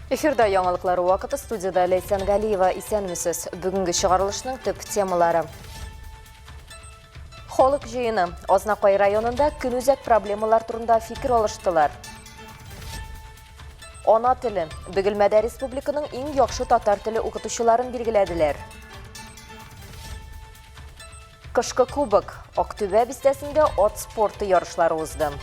Эфирда яңалыклары вакыты, студияда Лейсан Галиева, исәнмесез. Бүгінгі шығарылышның төп темалары. Холык жиыны. Ознакай районында күнүзәк проблемалар турында фикер алыштылар. Ана теле. Бөгелмәдә республиканың иң яхшы татар теле укытучыларын билгеләделәр. Кышкы кубок. Актүбә бистәсендә ат спорты ярышлары узды.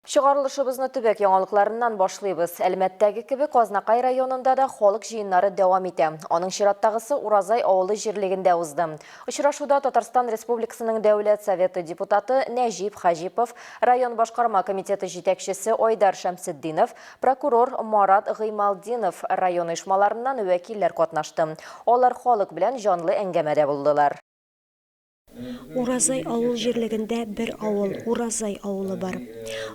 Чыгарылышыбызны төбәк яңалыкларыннан башлыйбыз. Әлмәттәге кебек Азнакай районында да халык җыеннары дәвам итә. Аның чираттагысы Уразай авылы җирлегендә узды. Очрашуда Татарстан Республикасының Дәүләт Советы депутаты Нәҗип Хәҗипов, район башкарма комитеты җитәкчесе Айдар Шәмсетдинов, прокурор Марат Гыймалдинов район оешмаларыннан вәкилләр катнашты. Алар халык белән җанлы әңгәмәдә булдылар. Уразай авыл җирлегендә бер авыл, Уразай авылы бар.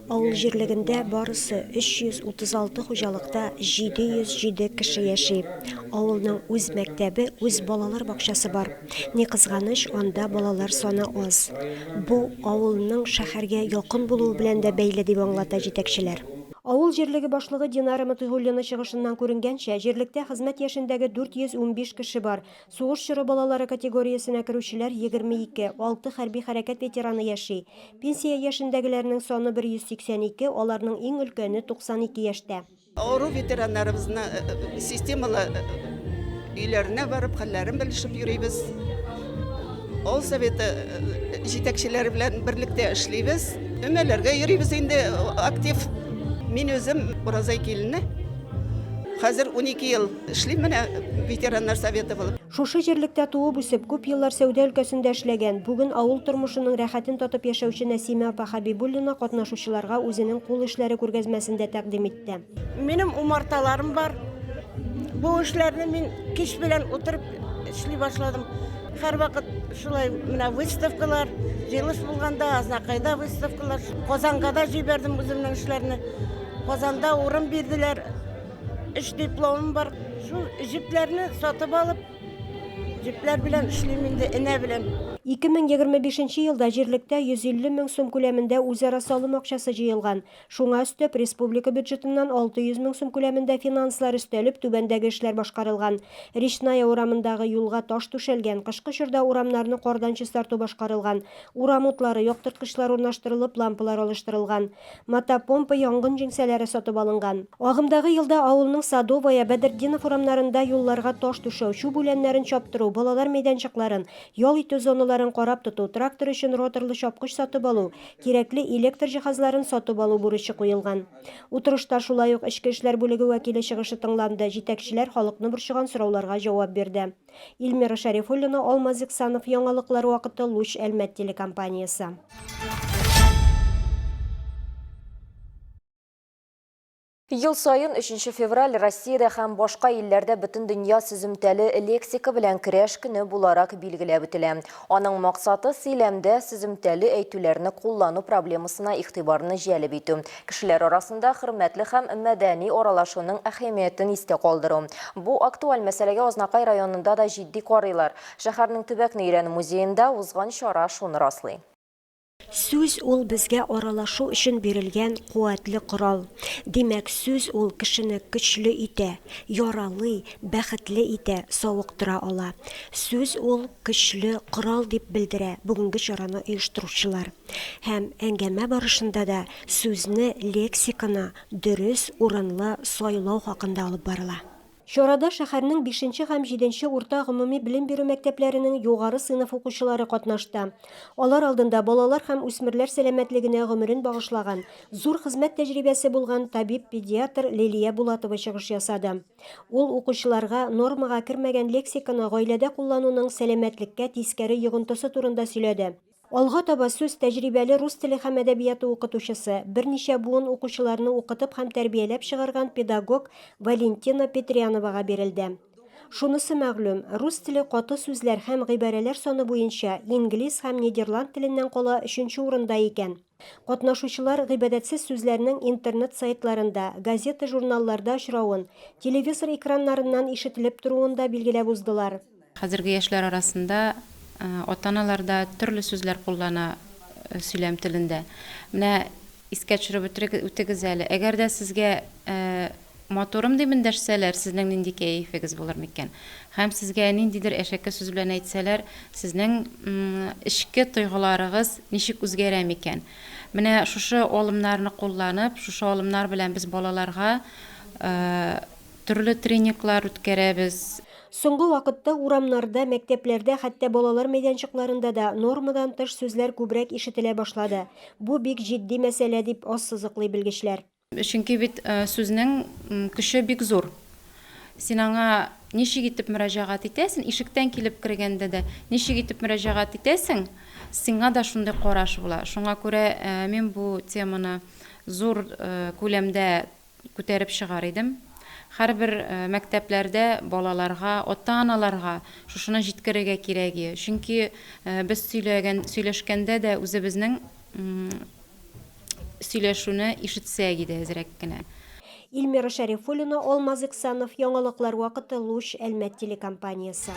Авыл җирлегендә барысы 336 хуҗалыкта 707 кеше яши. Авылның үз мәктәбе, үз балалар бакчасы бар. Ни кызганыч, анда балалар саны аз. Бу авылның шәһәргә якын булуы белән дә бәйле дип аңлата җитәкчеләр. Авыл җирлеге башлыгы Динара Матыйгуллина чыгышыннан күренгәнчә, җирлектә хезмәт яшендәге 415 кеше бар. Сугыш чоры балалары категориясенә керүчеләр 22, 6 хәрби хәрәкәт ветераны яши. Пенсия яшендәгеләрнең саны 182, аларның иң өлкәне 92 яшьтә. Авыру ветераннарыбызны системалы өйләренә барып, хәлләрен белешеп йөрибез. Авыл советы җитәкчеләре белән берлектә эшлибез. Өмәләргә йөрибез инде актив. Мин өзем Уразай килене. Хәзер 12 ел эшлим менә ветераннар советы булып. Шушы җирлектә туып үсеп, күп еллар сәүдә өлкәсендә эшләгән, бүген авыл тормышының рәхәтен татып яшәүче Нәсимә апа Хәбибуллина катнашучыларга үзенең кул эшләре күргәзмәсендә тәкъдим итте. Минем умарталарым бар. Бу эшләрне мин кич белән утырып эшли башладым. Һәр вакыт шулай менә выставкалар, җыелыш булганда, Азнакайда выставкалар, Казанга да җибәрдем үземнең эшләрне. Казанда урын бирделәр. 3 дипломым бар. Шул җипләрне сатып алып, җипләр белән эшлим инде энә белән. 2025 елда җирлектә 150 мең сум күләмендә үзара салым акчасы җыелган. Шуңа өстәп республика бюджетыннан 600 мең сум күләмендә финанслар өстәлеп түбәндәге эшләр башкарылган. Речная урамындагы юлга таш түшәлгән, кышкы чорда урамнарны кардан чистарту башкарылган. Урам утлары, яктырткычлар урнаштырылып, лампалар алыштырылган. Мотопомпа, янгын җиңсәләре сатып алынган. Агымдагы елда авылның Садовая, Бәдердинов урамнарында юлларга таш түшәү, шу бүләннәрен чаптыру, балалар мәйданчыкларын, ял итү зоналарын карап тоту, трактор өчен роторлы чапкыч сатып алу, кирәкле электр җиһазларын сатып алу бурычы куелган. Утырышта шулай ук Эчке эшләр бүлеге вәкиле чыгышы тыңланды. Җитәкчеләр халыкны борчыган сорауларга җавап бирде. Илмира Шәрифуллина, Алмаз Иксанов, яңалыклар вакыты, Луч Әлмәт телекомпаниясе. Ел сайын 3 февраль Россиядә һәм башка илләрдә бөтен дөнья сөземтәле лексика белән көрәш көне буларак билгеләп үтелә. Аның максаты сөйләмдә сөземтәле әйтүләрне куллану проблемасына игътибарны җәлеп итү. Кешеләр арасында хөрмәтле һәм мәдәни аралашуның әһәмиятен истә калдыру. Бу актуаль мәсьәләгә Азнакай районында да җитди карыйлар. Шәһәрнең Төбәкне өйрәнү музеенда узган чара шуны раслый. Сүз ул безгә аралашу өчен бирелгән куәтле корал. Димәк, сүз ул кешене көчле итә, яралый, бәхетле итә, савыктыра ала. Сүз ул көчле корал дип белдерә бүгенге чараны оештыручылар. Һәм әңгәмә барышында да сүзне, лексиканы дөрес, урынлы сайлау хакында алып барыла. Чарада шәһәрнең 5 һәм 7 урта гомуми белем бирү мәктәпләренең югары сыйныф укучылары катнашты. Алар алдында балалар һәм үсмерләр сәламәтлегенә гомерен багышлаган, зур хезмәт тәҗрибәсе булган табиб-педиатр Лилия Булатова чыгыш ясады. Ул укучыларга нормага кермәгән лексиканы гаиләдә куллануның сәламәтлеккә тискәре йогынтысы турында сөйләде. Алга таба сүз тәҗрибәле рус теле һәм әдәбияты укытучысы, берничә буын укучыларны укытып һәм тәрбияләп чыгарган педагог Валентина Петряновага бирелде. Шунысы мәгълүм, рус теле каты сүзләр һәм гыйбарәләр саны буенча инглиз һәм нидерланд теленнән кала 3нче урында икән. Катнашучылар гыйбадәтсез сүзләрнең интернет сайтларында, газета-журналларда очравын, телевизор экраннарыннан ишетелеп торуын да билгеләп уздылар. Хәзерге яшьләр арасында ата-аналарда төрле сүзләр куллана. сөйлем телендә. Менә искә төшереп үтегез әле. Әгәр дә сезгә моторым дип эндәшсәләр, сезнең нинди кәефегез булыр микән? Һәм сезгә ниндидер әшәке сүз белән әйтсәләр, сезнең эчке тойгыларыгыз ничек үзгәрә микән? Менә шушы алымнарны кулланып, шушы алымнар белән без балаларга төрле тренинглар үткәрәбез. Соңгы вакытта урамнарда, мәктәпләрдә, хәтта балалар мәйданчыкларында да нормадан тыш сүзләр күбрәк ишетелә башлады. Бу бик җитди мәсьәлә дип ассызыклый белгечләр. Чөнки бит сүзнең көче бик зур. Син аңа ничек итеп мөрәҗәгать итәсең, ишектән килеп кергәндә дә ничек итеп мөрәҗәгать итәсең, сиңа да шундый караш була. Шуңа күрә мин бу теманы зур күләмдә күтәреп чыгар идем. Һәрбер мәктәпләрдә балаларга, ата-аналарга шушыны җиткерергә кирәк. Чөнки без сөйләшкәндә дә үзебезнең сөйләшүне ишетсәк иде әзрәк кенә. Илмира Шәрифуллина, Алмаз Иксанов, Яңалыклар вакыты, Луч, Әлмәт телекомпаниясе.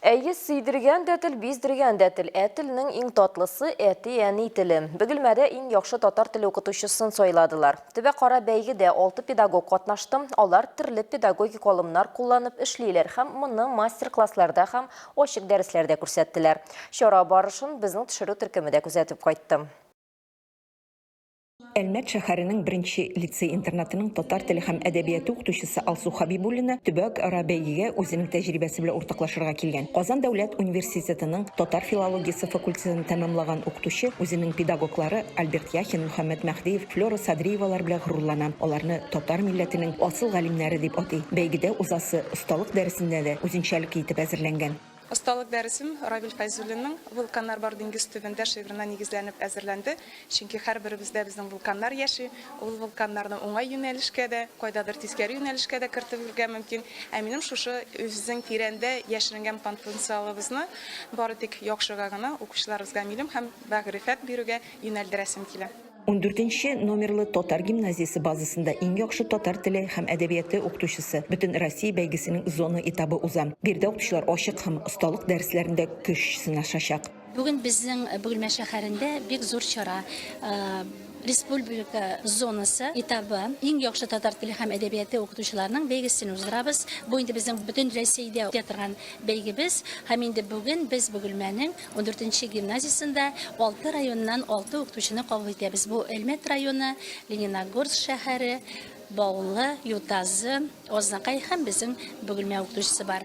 Әйе, сөйдергән дәтел, биздергән дәтел. Әтелнең иң татлысы әти әни теле. Бөгелмәдә иң яхшы татар теле укытучысын сайладылар. Төбәк кара бәйгедә 6 педагог катнашты. Алар төрле педагогик алымнар кулланып эшлиләр һәм моны мастер-классларда һәм ачык дәресләрдә күрсәттеләр. Чара барышын безнең төшерү төркемендә күзәтеп кайттым. Әлмәт шәһәренең беренче лицей-интернатының татар теле һәм әдәбияты укытучысы Алсу Хабибуллина төбәк ара бәйгегә үзенең тәҗрибәсе белән уртаклашырга килгән. Казан дәүләт университетының татар филологиясе факультетын тәмамлаган укытучы үзенең педагоглары Альберт Яхин, Мөхәммәд Мәхдиев, Флора Садриевалар белән горурлана. Аларны татар милләтенең асыл галимнәре дип атый. Бәйгедә узасы осталык дәресендә дә үзенчәлек итеп әзерләнгән. Осталык дәресем Равил Файзуллинның «Вулканнар бар диңгез төбендә» шигырына нигезләнеп әзерләнде. Чөнки һәрберебездә безнең вулканнар яши. Ул вулканнарны уңай юнәлешкә дә, кайдадыр тискәре юнәлешкә дә кертергә мөмкин. Ә минем шушы үзенең тирәндә яшеренгән потенциалыбызны бары тик яхшыга гына укучыларыбызга милем һәм мәгърифәт бирүгә юнәлдерәсем килә. 14-нче номерлы татар гимназиясе базасында иң яхшы татар теле һәм әдәбияты укытучысы Бөтен Россия бәйгесенең зона этабы уза. Бирдә укытучылар ачык һәм осталык дәресләрендә көч сынашачак. Бүген безнең Бөгелмә шәһәрендә бик зур чара. Республика зонасы этабы иң яхшы татар теле һәм әдәбияты укытучыларының бәйгесен уздырабыз. Бу инде безнең бөтен Россиядә үтә торган бәйгебез. Һәм инде бүген без Бөгелмәнең 14-нче гимназиясендә 6 районнан 6 укытучыны кабул итәбез. Бу Әлмәт районы, Лениногорск шәһәре, Баулы, Ютазы, Ознакай һәм безнең Бөгелмә укытучысы бар.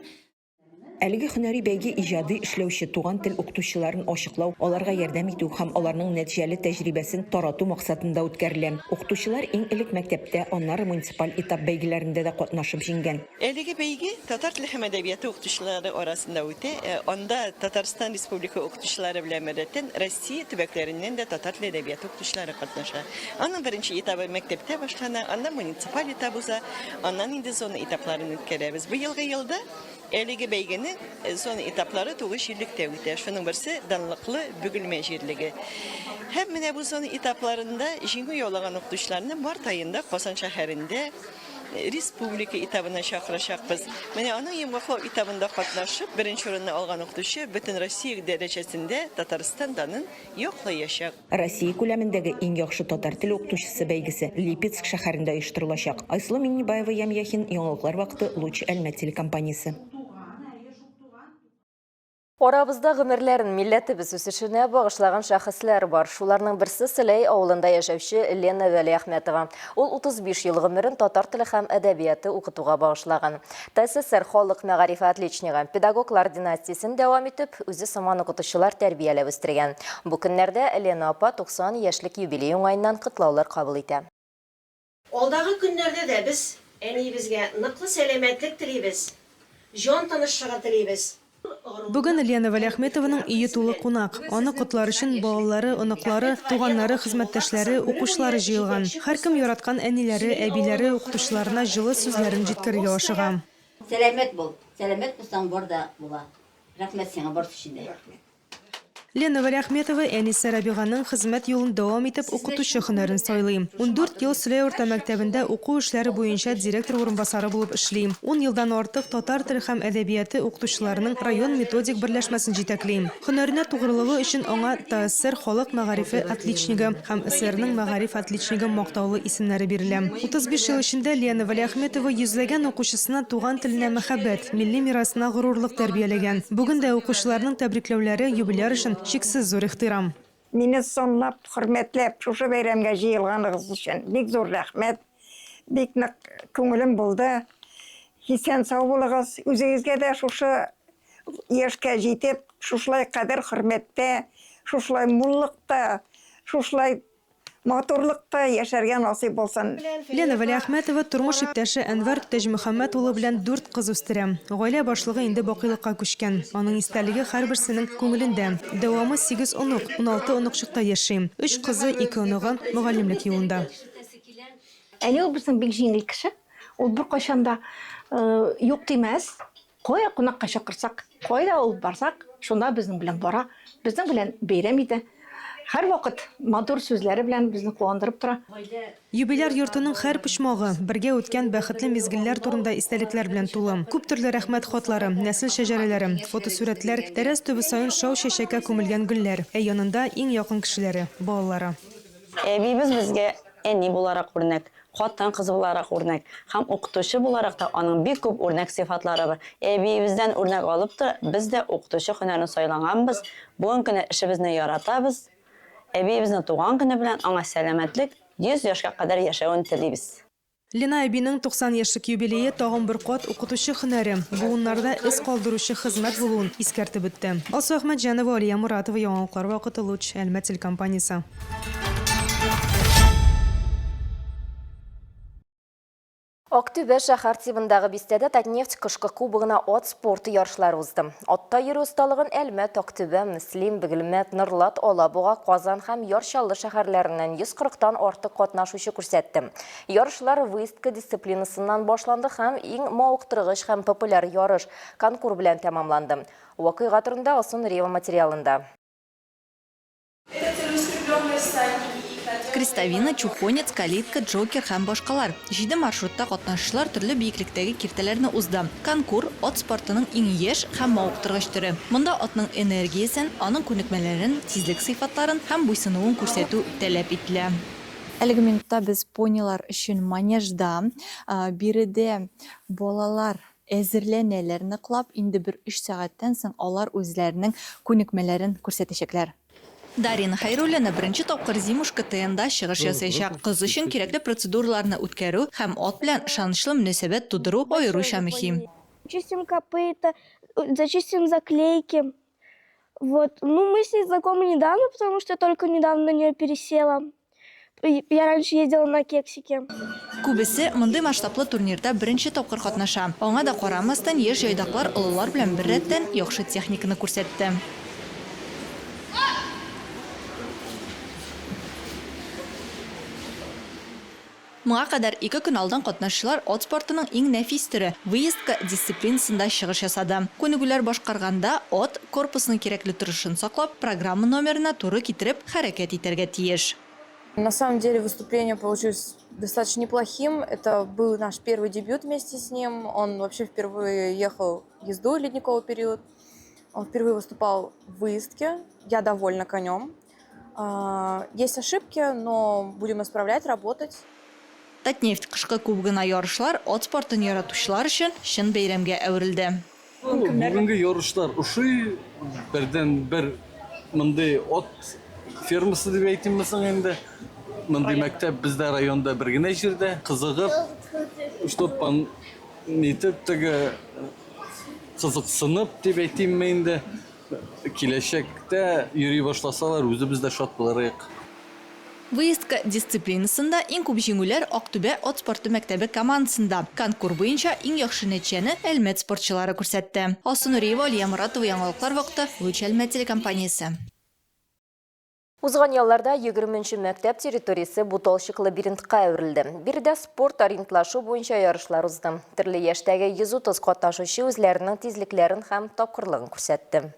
Әлеге һөнәри бәйге иҗади эшләүче туган тел укытучыларын ачыклау, аларга ярдәм итү һәм аларның нәтиҗәле тәҗрибәсен тарату максатында үткәрелә. Укытучылар иң элек мәктәптә, аннары муниципаль этап бәйгеләрендә дә катнашып җиңгән. Әлеге бәйге татар теле һәм әдәбияты укытучылары арасында үтә. Анда Татарстан Республика укытучылары белән мәрәтен Россия төбәкләреннән дә татар теле әдәбияты укытучылары катнаша. Аның беренче этабы мәктәптә башлана, анда муниципаль этап уза, аннан инде зона этапларын үткәрәбез. Бу елда әлеге бәйгенең зона этаплары 9 җирлектә үтә. Шуның берсе данлыклы Бөгелмә җирлеге. Һәм менә бу зона этапларында җиңү яулаган укытучыларны март аенда Казан шәһәрендә республика этабына чакырачакбыз. Менә аның йомгаклау этабында катнашып, беренче урынны алган укытучы бөтен Россия дәрәҗәсендә Татарстан данын яклаячак. Россия күләмендәге иң яхшы татар теле укытучысы бәйгесе Липецк шәһәрендә оештырылачак. Айсылу Миннибаева, Яхин, Яңалыклар вакыты, Луч, Әлмәт телекомпаниясе. Арабызда гомерләрен милләтебез үсешенә багышлаган шәхесләр бар. Шуларның берсе Сәләй авылында яшәүче Лена Вәлиәхмәтова. Ул 35 ел гомерен татар теле һәм әдәбияты укытуга багышлаган. ТССР халык мәгарифе отличнигы, педагоглар династиясен дәвам итеп, үзе сыман укытучылар тәрбияләп үстергән. Бу көннәрдә Лена апа 90 яшьлек юбилей уңаеннан котлаулар кабул итә. Алдагы көннәрдә дә без әниебезгә ныклы сәламәтлек телибез. Җан тынычлыгы телибез. Бүген Лена Вәлиәхмәтованың ие тулы кунак. Аны котлар өчен балалары, оныклары, туганнары, хезмәттәшләре, укучылары җыелган. Һәркем яраткан әниләре, әбиләре укытучыларына җылы сүзләрен җиткерергә ашыга. Сәламәт бул. Сәламәт булсаң бар да була. Рәхмәт сиңа бар өчен. Лена Валиахметова Әниса Рабиганың хезмәт юлын дәвам итеп укытучы һөнәрен сайлый. 14 ел Сөләй урта мәктәбендә уку эшләре буенча директор урынбасары булып эшли. 10 елдан артык татар теле һәм әдәбияты укытучыларының район методик берләшмәсен җитәкли. Һөнәренә тугрылыгы өчен аңа ТССР халык мәгарифе отличнигы һәм ССРның мәгариф отличнигы мактаулы исемнәре бирелә. 35 ел эчендә Лена Валиахметова йөзләгән укучысына туган теленә мәхәббәт, милли мирасына горурлык тәрбияләгән. Бүген дә укучыларның тәбрикләүләре юбилеар өчен шиксез зур ихтирам. Мине сонлап, хөрмәтләп, шушы бәйрәмгә җыелганыгыз өчен бик зур рәхмәт. Бик нык күңелем булды. Исән сау булыгыз. Үзегезгә дә шушы яшькә җитеп, шушылай кадер хөрмәттә, шушылай муллыкта, шушылай матурлыкта яшәргә насыйп булсын. Лена Валиахметова тормыш иптәше Әнвәр Тәҗмөхәммәт улы белән 4 кыз үстерә. Гаилә башлыгы инде бакыйлыкка күчкән. Аның истәлеге һәрберсенең күңелендә. Дәвамы 8 онук, 16 онукчыкта яши. 3 кызы, 2 онугы мөгаллимлек юлында. Әни ул безнең бик җиңел кеше. Ул бер кайчанда юк димәс. Кая кунакка чакырсак, кайда ул барсак, шунда безнең белән бара. Безнең белән бәйрәм итә. Һәр вакыт матур сүзләре белән безне куандырып тора. Юбиляр йортының һәр почмагы бергә үткән бәхетле мизгелләр турында истәлекләр белән тулы. Күп төрле рәхмәт хатлары, нәсел шәҗәрәләре, фотосурәтләр, тәрәз төбе саен шау чәчәккә күмелгән гөлләр. Янында иң якын кешеләре, балалары. Әбибез безгә әни буларак үрнәк, хатын кыз буларак үрнәк, һәм укытучы буларак та аның бик күп үрнәк сыйфатлары бар. Әбибездән үрнәк алып та, без дә укытучы һөнәрен сайлаганбыз. Бүген көне эшебезне яратабыз. Әбиебезнең туган көне белән аңа сәламәтлек, 100 яшькә кадәр яшәвен телибез. Лена әбинең 90 яшьлек юбилее тагын бер кат укытучы һөнәре, буыннарда эз калдыручы хезмәт булуын искәртеп үтте. Алсу Әхмәтҗанова, Алия Муратова, Яңалыклар вакыты, Луч, Әлмәт телекомпаниясе. Актүбә шәһәр тибындагы бистәдә Татнефть кышкы кубогына ат спорты ярышлары узды. Атта йөрү осталыгын Әлмәт, Актүбә, Мөслим, Бөгелмәт, Нырлат, Алабуга, Казан һәм Ярчаллы шәһәрләреннән 140тан артык катнашучы күрсәтте. Ярышлар выездка дисциплинасыннан башланды һәм иң мавыктыргыч һәм популяр ярыш конкурс белән тәмамланды. Вакыйга турында Алсу Нуриева материалында. Крестовина, Чухонец, Калитка, Джокер һәм башкалар. 7 маршрутта катнашучылар төрле биеклектәге киртәләрне узды. Конкурс ат спортының иң яшь һәм мавыктыргыч төре. Монда атның энергиясен, аның күнекмәләрен, тизлек сыйфатларын һәм буйсынуын күрсәтү таләп ителә. Әлеге минутта без понилар өчен манежда биредә балалар әзерләнәләр ныклап, инде бер 3 сәгатьтән соң алар үзләренең күнекмәләрен күрсәтәчәкләр. Дарина Хайруллина беренче тапкыр Зимушка ТНда чыгыш ясаячак. Кыз өчен кирәкле процедураларны үткәрү һәм ат белән ышанычлы мөнәсәбәт тудыру аеруча мөһим. Чистим копыта, зачистим заклейки. Вот. Ну, мы с ней знакомы недавно, потому что я только недавно на нее пересела. Я раньше ездила на кексике. Күбесе мондый масштаблы турнирда беренче тапкыр катнаша. Аңа да карамастан яшь яйдаклар олылар белән бер рәттән яхшы техниканы күрсәтте. Моңа кадәр 2 көн алдан катнашучылар ат спортының иң нәфис төре выездка дисциплинасында чыгыш ясады. Күнегүләр башкарганда ат корпусының кирәкле торышын саклап, программа номерына туры китереп хәрәкәт итәргә тиеш. На самом деле выступление получилось достаточно неплохим. Это был наш первый дебют вместе с ним. Он вообще впервые ехал езду ледниковый период. Он впервые выступал в выездке. Я довольна конем. Есть ошибки, но будем исправлять, работать. Татнефть кышкы кубогына ярышлар ат спортын яратучылар өчен чын бәйрәмгә әверелде. Бүгенге ярышлар ушый бердән-бер мондый ат фермасы дип әйтәмсең инде. Мондый мәктәп бездә районда бер генә җирдә кызыгып, штопан нитеп теге кызыксынып дип әйтәм инде. Киләчәктә йөри башласалар үзебез дә шат булырык. Выездка дисциплинасында иң күп җиңүләр Актүбә ат спорты мәктәбе командасында. Конкурс буенча иң яхшы нәтиҗәне Әлмәт спортчылары күрсәтте. Алсу Нуриева, Алия Муратова, Яңалыклар вакыты, Луч, Әлмәт телекомпаниясе. Узган елларда 20-нче мәктәп территориясе буталчык лабиринтка әверелде. Бирдә спорт ориентлашу буенча ярышлар узды. Төрле яшьтәге 130 катнашучы үзләренең тизлекләрен һәм тапкырлыгын күрсәтте.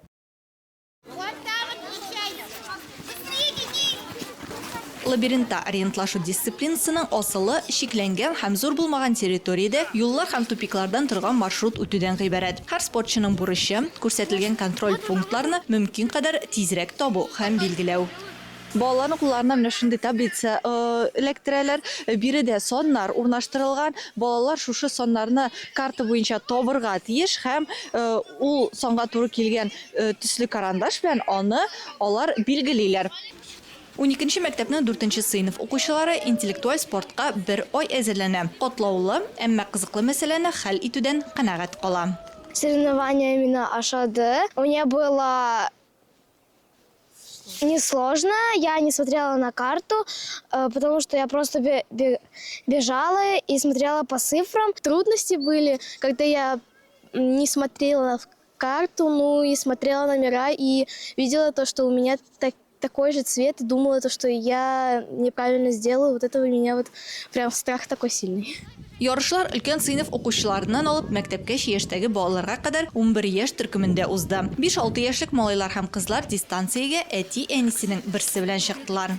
Лабиринтта ориентлашу дисциплинасының асылы шикләнгән һәм зур булмаган территориядә юллар һәм тупиклардан торган маршрут үтүдән гыйбарәт. Һәр спортчының бурычы күрсәтелгән контроль пунктларны мөмкин кадәр тизрәк табу һәм билгеләү. Балаларның кулларына менә шундый таблица электрләр, биредә соннар урнаштырылган. Балалар шушы соннарны карта буенча табырга тиеш һәм ул сонга туры килгән төсле карандаш белән аны алар билгелиләр. 12-нче мәктәпнең 4-нче сыйныф укучылары интеллектуаль спортка 1 ай әзерләнә. Катлаулы, әмма кызыклы мәсьәләне хәл итүдән канәгать кала. Соревнования именно АШД. Мне было несложно, я не смотрела на карту, потому что я просто бежала и смотрела по цифрам. Трудности были, когда я не смотрела в карту, ну и смотрела номера и видела то, что у меня такой же цвет, и думала то, что я неправильно сделаю. Вот это у меня вот прям страх такой сильный. Ярышлар өлкән сыйныф укучыларыннан алып мәктәпкәчә яшьтәге балаларга кадәр 11 яшь төркемендә узды. 5-6 яшьлек малайлар һәм кызлар дистанциягә әти-әнисенең берсе белән чыктылар.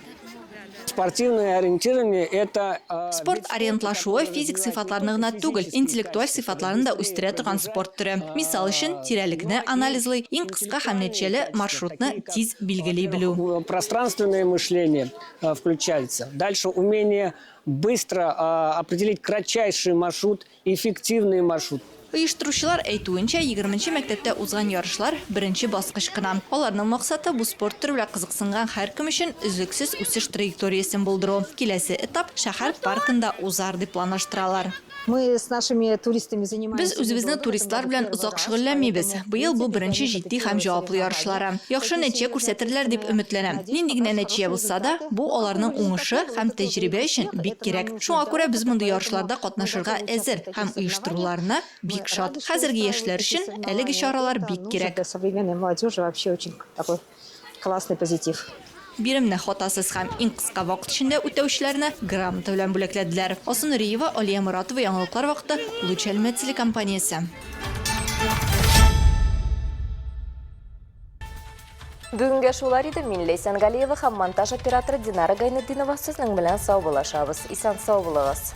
Спортивное ориентирование – это... Спорт ориентлашуы физик сыйфатларны гына түгел, интеллектуаль сыйфатларны да үстерә торган спорт төре. Мисал өчен, тирәлекне анализлый, иң кыска һәм нәтиҗәле маршрутны тиз билгели белү. Пространственное мышление включается. Дальше умение быстро определить кратчайший маршрут, эффективный маршрут. Оештыручылар әйтүенчә, 20-нче мәктәптә узган ярышлар беренче баскыч кына. Аларның максаты бу спорт түры белән кызыксынган һәркем өчен өзлексез үсеш траекториясын булдыру. Киләсе этап шәһәр паркында узар дип планлаштыралар. Мы с нашими туристами занимаемся. Без үзебезне туристлар белән озак шөгыльләнмибез. Быел бу беренче җитди һәм җаваплы ярышлары. Яхшы нәтиҗә күрсәтерләр дип өметләнәм. Нинди генә нәтиҗә булса да, бу аларның уңышы һәм тәҗрибә өчен бик кирәк. Шуңа күрә без мондый ярышларда катнашырга әзер һәм оештыруларны бик шат. Хәзерге яшьләр өчен әлеге чаралар бик кирәк. Современной молодежи вообще очень такой классный позитив. Биремне хатасыз һәм иң кыска вакыт эчендә үтәүчеләрне грамота белән бүләкләделәр. Асан Нуриева, Алия Моратова, яңалыклар вакыты, Луч Әлмәт телекомпаниясе. Бүгенге шулар иде. Мин Лейсан Галиева һәм монтаж операторы Динара Гайнетдинова сезнең белән сау булашабыз. Исән сау булыгыз.